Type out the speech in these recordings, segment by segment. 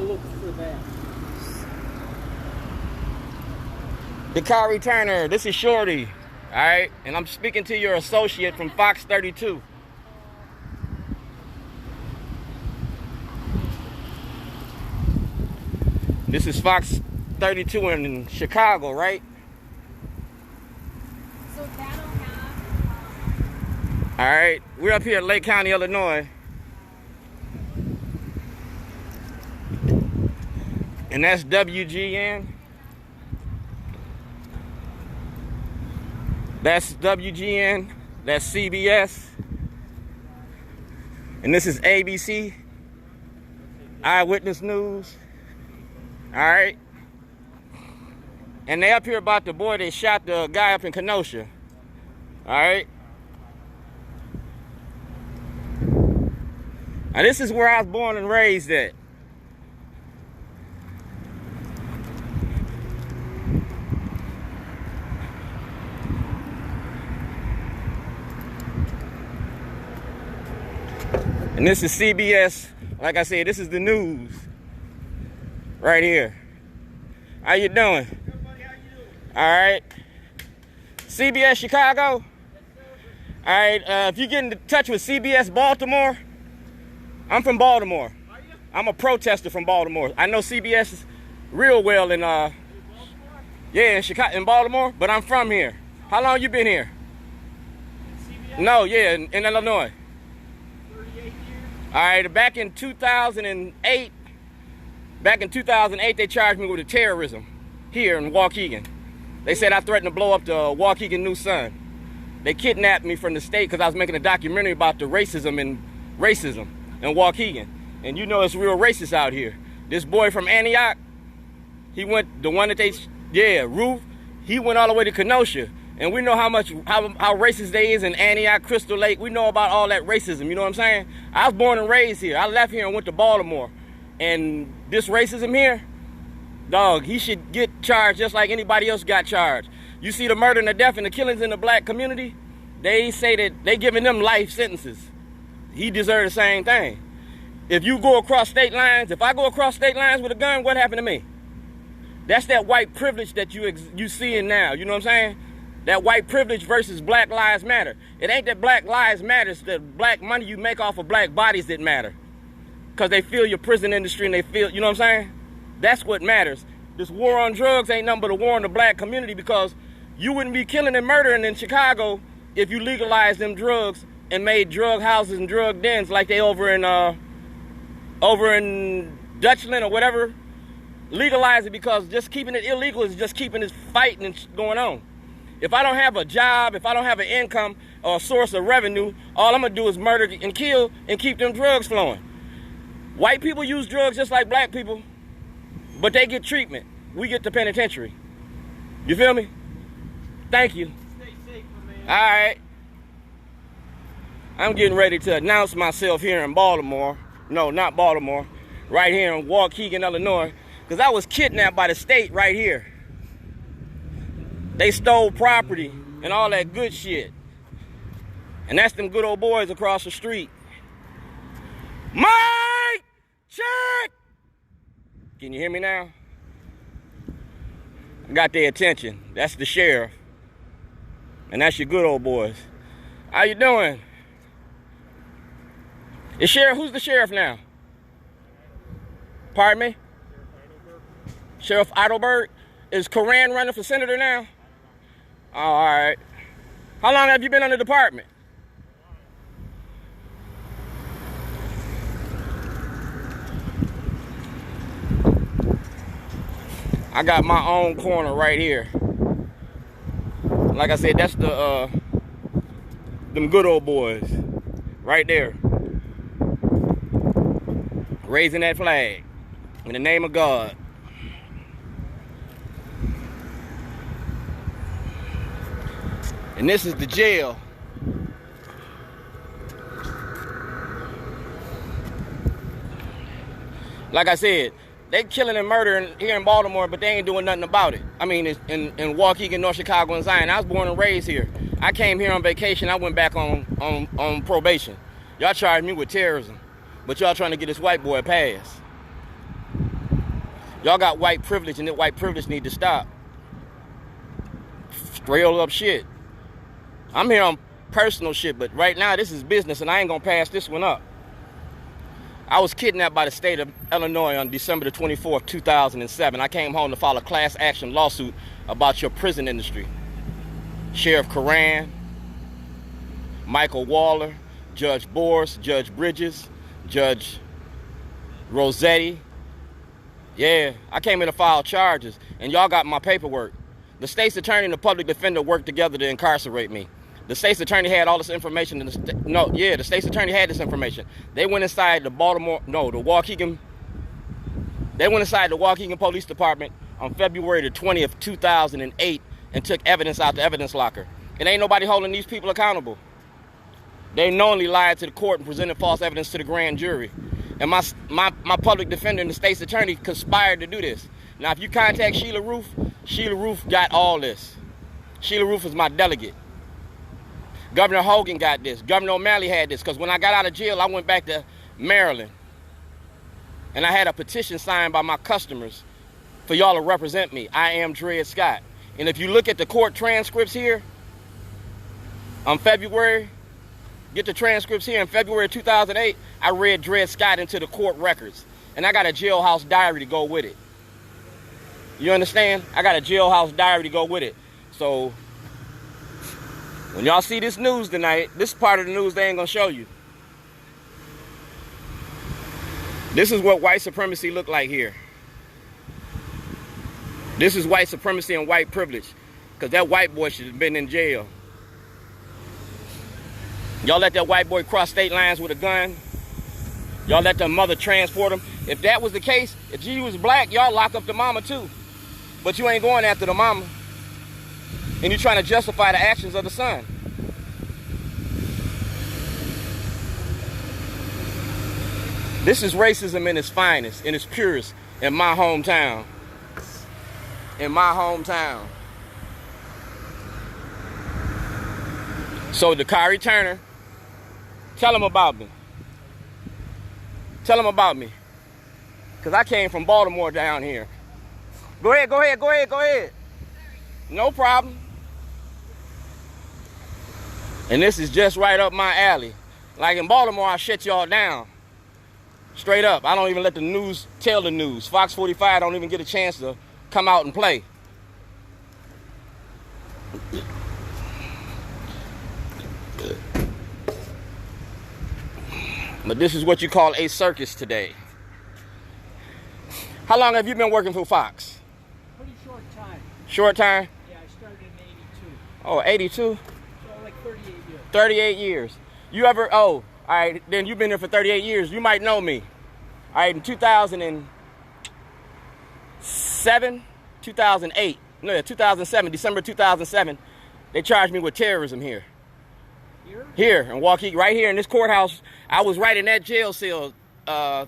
looking for that. Dakarai Turner, this is Shorty, all right? And I'm speaking to your associate from Fox32. This is Fox32 in Chicago, right? So that'll have... All right, we're up here in Lake County, Illinois. And that's WGN. That's WGN. That's CBS. And this is ABC. Eyewitness News. All right. And they up here about the boy that shot the guy up in Kenosha. All right. Now this is where I was born and raised at. And this is CBS. Like I said, this is the news. Right here. How you doing? Good, buddy. How you doing? All right. CBS Chicago? All right. If you get in touch with CBS Baltimore, I'm from Baltimore. Are you? I'm a protester from Baltimore. I know CBS real well in Baltimore? yeah, in Chicago, in Baltimore, but I'm from here. How long you been here? CBS? No, yeah, in Illinois. 38 years. All right, back in 2008, they charged me with terrorism here in Waukegan. They said I threatened to blow up the Waukegan New Sun. They kidnapped me from the state because I was making a documentary about the racism in Waukegan. And you know it's real racist out here. This boy from Antioch, he went, the one that Ruth, he went all the way to Kenosha. And we know how racist they is in Antioch, Crystal Lake. We know about all that racism, you know what I'm saying? I was born and raised here. I left here and went to Baltimore. And this racism here, dog, he should get charged just like anybody else got charged. You see the murder and the death and the killings in the black community, they say that they giving them life sentences. He deserves the same thing. If you go across state lines, if I go across state lines with a gun, what happened to me? That's that white privilege that you seeing now, you know what I'm saying? That white privilege versus Black Lives Matter. It ain't that Black Lives Matter, it's the black money you make off of black bodies that matter. Because they feel your prison industry and they feel, you know what I'm saying? That's what matters. This war on drugs ain't nothing but a war on the black community, because you wouldn't be killing and murdering in Chicago if you legalized them drugs and made drug houses and drug dens like they over in Dutchland or whatever. Legalize it, because just keeping it illegal is just keeping this fighting and going on. If I don't have a job, if I don't have an income or a source of revenue, all I'm gonna do is murder and kill and keep them drugs flowing. White people use drugs just like black people, but they get treatment. We get the penitentiary. You feel me? Thank you. Stay safe, my man. All right. I'm getting ready to announce myself here in Baltimore. No, not Baltimore. Right here in Waukegan, Illinois. Because I was kidnapped by the state right here. They stole property and all that good shit. And that's them good old boys across the street. Mike! Check! Can you hear me now? I got their attention. That's the sheriff. And that's your good old boys. How you doing? Is sheriff, who's the sheriff now? Pardon me? Sheriff Heidelberg? Is Coran running for senator now? Oh, all right. How long have you been on the department? I got my own corner right here. Like I said, that's the them good old boys right there, raising that flag in the name of God. And this is the jail. Like I said, they killing and murdering here in Baltimore, but they ain't doing nothing about it. I mean, it's in Waukegan, North Chicago, and Zion. I was born and raised here. I came here on vacation. I went back on probation. Y'all charged me with terrorism, but y'all trying to get this white boy a pass. Y'all got white privilege, and that white privilege need to stop. Straight up shit. I'm here on personal shit, but right now this is business, and I ain't gonna pass this one up. I was kidnapped by the state of Illinois on December the 24th, 2007. I came home to file a class action lawsuit about your prison industry. Sheriff Coran, Michael Waller, Judge Boris, Judge Bridges, Judge Rossetti. Yeah, I came in to file charges, and y'all got my paperwork. The state's attorney and the public defender worked together to incarcerate me. The state's attorney had all this information. The state's attorney had this information. They went inside the Waukegan Police Department on February the 20th, 2008, and took evidence out the evidence locker. And ain't nobody holding these people accountable. They knowingly lied to the court and presented false evidence to the grand jury. And my public defender and the state's attorney conspired to do this. Now, if you contact Sheila Roof got all this. Sheila Roof is my delegate. Governor Hogan got this. Governor O'Malley had this. Because when I got out of jail, I went back to Maryland. And I had a petition signed by my customers for y'all to represent me. I am Dred Scott. And if you look at the court transcripts here, on February, get the transcripts here, in February 2008, I read Dred Scott into the court records. And I got a jailhouse diary to go with it. You understand? I got a jailhouse diary to go with it. So, when y'all see this news tonight, this part of the news they ain't gonna show you. This is what white supremacy look like here. This is white supremacy and white privilege. Because that white boy should have been in jail. Y'all let that white boy cross state lines with a gun. Y'all let the mother transport him. If that was the case, if she was black, y'all lock up the mama too. But you ain't going after the mama. And you're trying to justify the actions of the son. This is racism in its finest, in its purest, in my hometown. In my hometown. So Dakarai Turner, tell him about me. Tell him about me. Because I came from Baltimore down here. Go ahead. No problem. And this is just right up my alley. Like in Baltimore, I shut y'all down. Straight up. I don't even let the news tell the news. Fox45 don't even get a chance to come out and play. But this is what you call a circus today. How long have you been working for Fox? Pretty short time. Short time? Yeah, I started in 82. Oh, 82? So like 38 years. 38 years. You ever, all right, then you've been here for 38 years. You might know me. All right, in 2007, 2007, December 2007, they charged me with terrorism here. Here in Waukegan, right here in this courthouse. I was right in that jail cell on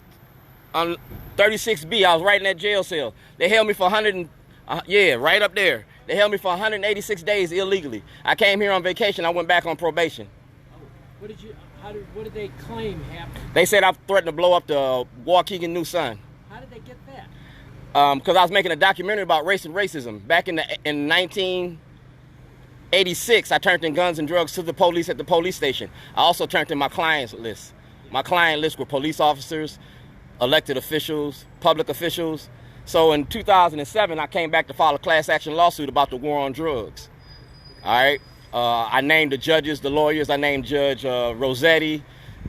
36B. I was right in that jail cell. They held me for right up there. They held me for 186 days illegally. I came here on vacation. I went back on probation. Oh, what did they claim happened? They said I threatened to blow up the Waukegan New Sun. How did they get that? Because I was making a documentary about race and racism. Back in 1986, I turned in guns and drugs to the police at the police station. I also turned in my clients list. My client list were police officers, elected officials, public officials. So in 2007, I came back to file a class action lawsuit about the war on drugs. All right. I named the judges, the lawyers. I named Judge Rossetti.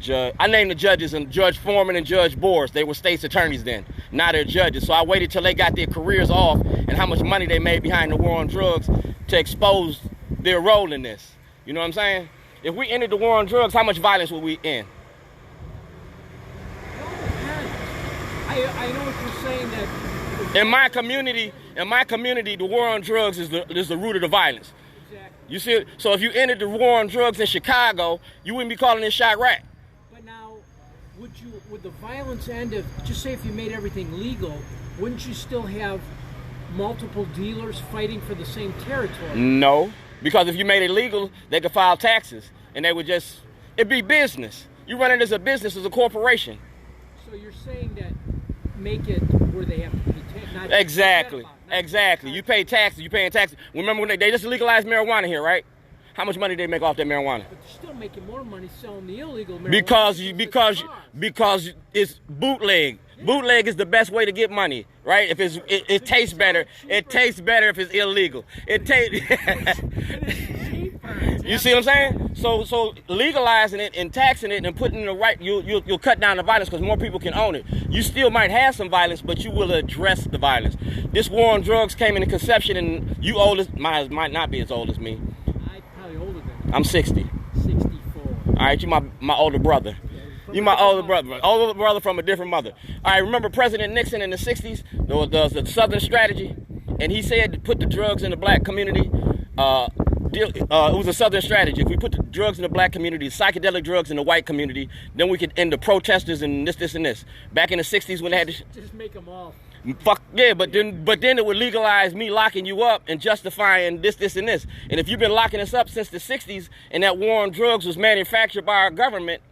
I named the judges, and Judge Foreman and Judge Boris. They were state's attorneys then. Now they're judges. So I waited till they got their careers off and how much money they made behind the war on drugs to expose their role in this. You know what I'm saying? If we ended the war on drugs, how much violence would we end? I know what you're saying that in my community, the war on drugs is the root of the violence. Exactly. You see it? So if you ended the war on drugs in Chicago, you wouldn't be calling it Chirac. But now, would the violence end if, just say if you made everything legal, wouldn't you still have multiple dealers fighting for the same territory? No, because if you made it legal, they could file taxes, and they would it'd be business. You run it as a business, as a corporation. So you're saying that make it where they have to pay tax. Exactly. Exactly. You pay taxes. You paying taxes. Remember when they just legalized marijuana here, right? How much money they make off that marijuana? But they're still making more money selling the illegal marijuana. Because it's bootleg. Yeah. Bootleg is the best way to get money, right? If it tastes better. It tastes better if it's illegal. It tastes. You see what I'm saying? So legalizing it and taxing it and putting in the right, you'll cut down the violence because more people can own it. You still might have some violence, but you will address the violence. This war on drugs came into conception, and you might not be as old as me. I'm probably older than you. I'm 60. 64. All right, you my older brother. You my older brother from a different mother. All right, remember President Nixon in the 60s, the Southern strategy? And he said to put the drugs in the black community. It was a Southern strategy. If we put the drugs in the black community, psychedelic drugs in the white community, then we could end the protesters and this, and this. Back in the 60s when they had to... Just make them all. Fuck, yeah, but then it would legalize me locking you up and justifying this, and this. And if you've been locking us up since the 60s and that war on drugs was manufactured by our government,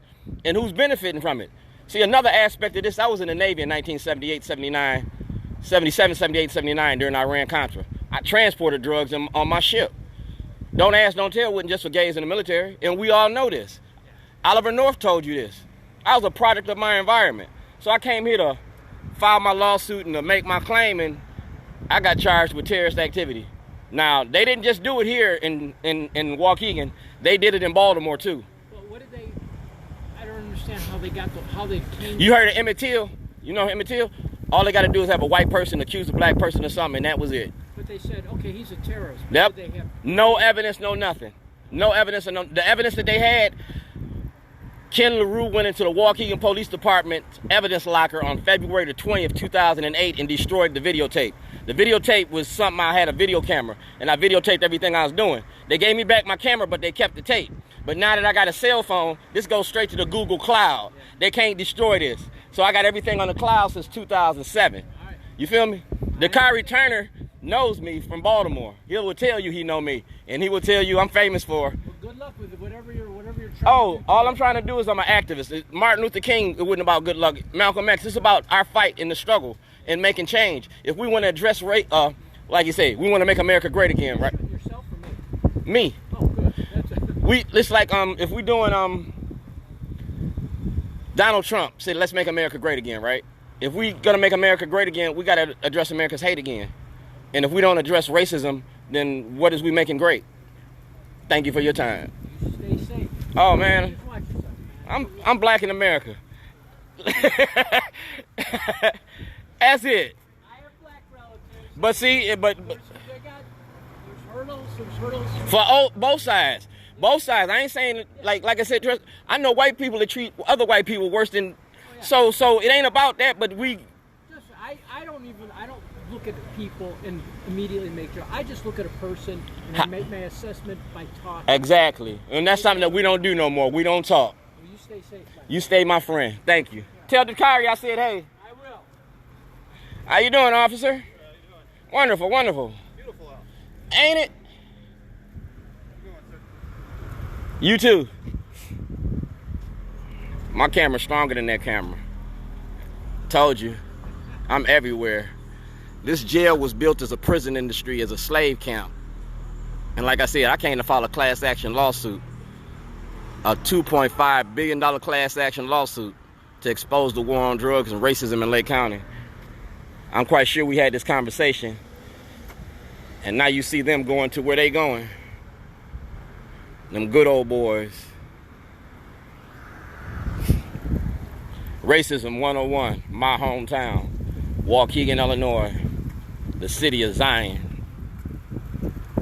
and who's benefiting from it? See, another aspect of this, I was in the Navy in 1978, 79, 77, 78, 79 during Iran-Contra. I transported drugs on my ship. Don't ask, don't tell wasn't just for gays in the military, and we all know this. Oliver North told you this. I was a product of my environment. So I came here to file my lawsuit and to make my claim, and I got charged with terrorist activity. Now, they didn't just do it here in Waukegan. They did it in Baltimore, too. Well, what did they... I don't understand how they came... You heard of Emmett Till? You know Emmett Till? All they got to do is have a white person accuse a black person of something, and that was it. But they said, okay, he's a terrorist. Yep. No evidence, no nothing. No evidence. The evidence that they had, Ken LaRue went into the Waukegan Police Department evidence locker on February the 20th, 2008 and destroyed the videotape. The videotape was something, I had a video camera, and I videotaped everything I was doing. They gave me back my camera, but they kept the tape. But now that I got a cell phone, this goes straight to the Google Cloud. They can't destroy this. So I got everything on the cloud since 2007. You feel me? Dakarai Turner knows me from Baltimore. He will tell you he know me, and he will tell you I'm famous for. Well, good luck with it, whatever you're trying to do. Oh, all I'm trying to do is I'm an activist. Martin Luther King, it wasn't about good luck. Malcolm X, it's about our fight in the struggle and making change. If we want to address race, like you say, we want to make America great again, right? Yourself or me? Me. Oh, good. It's like if we doing Donald Trump said let's make America great again, right? If we gonna make America great again, we gotta address America's hate again. And if we don't address racism, then what is we making great? Thank you for your time. Stay safe. Oh man, I'm black in America. That's it. I have black relatives. But see, but there's hurdles. For both sides. Both sides. I ain't saying like I said. I know white people that treat other white people worse than. Oh, yeah. So it ain't about that. But we. I don't look at people and immediately make sure. I just look at a person and I make my assessment by talking. Exactly, and that's something that we don't do no more. We don't talk. Well, you stay safe. Man. You stay my friend. Thank you. Yeah. Tell Dakarai I said hey. I will. How you doing, officer? How you doing? Wonderful, wonderful. Beautiful out. Ain't it? You too. My camera's stronger than that camera. Told you. I'm everywhere. This jail was built as a prison industry, as a slave camp. And like I said, I came to file a class action lawsuit. A $2.5 billion class action lawsuit to expose the war on drugs and racism in Lake County. I'm quite sure we had this conversation. And now you see them going to where they going. Them good old boys. Racism 101, my hometown, Waukegan, Illinois, the city of Zion.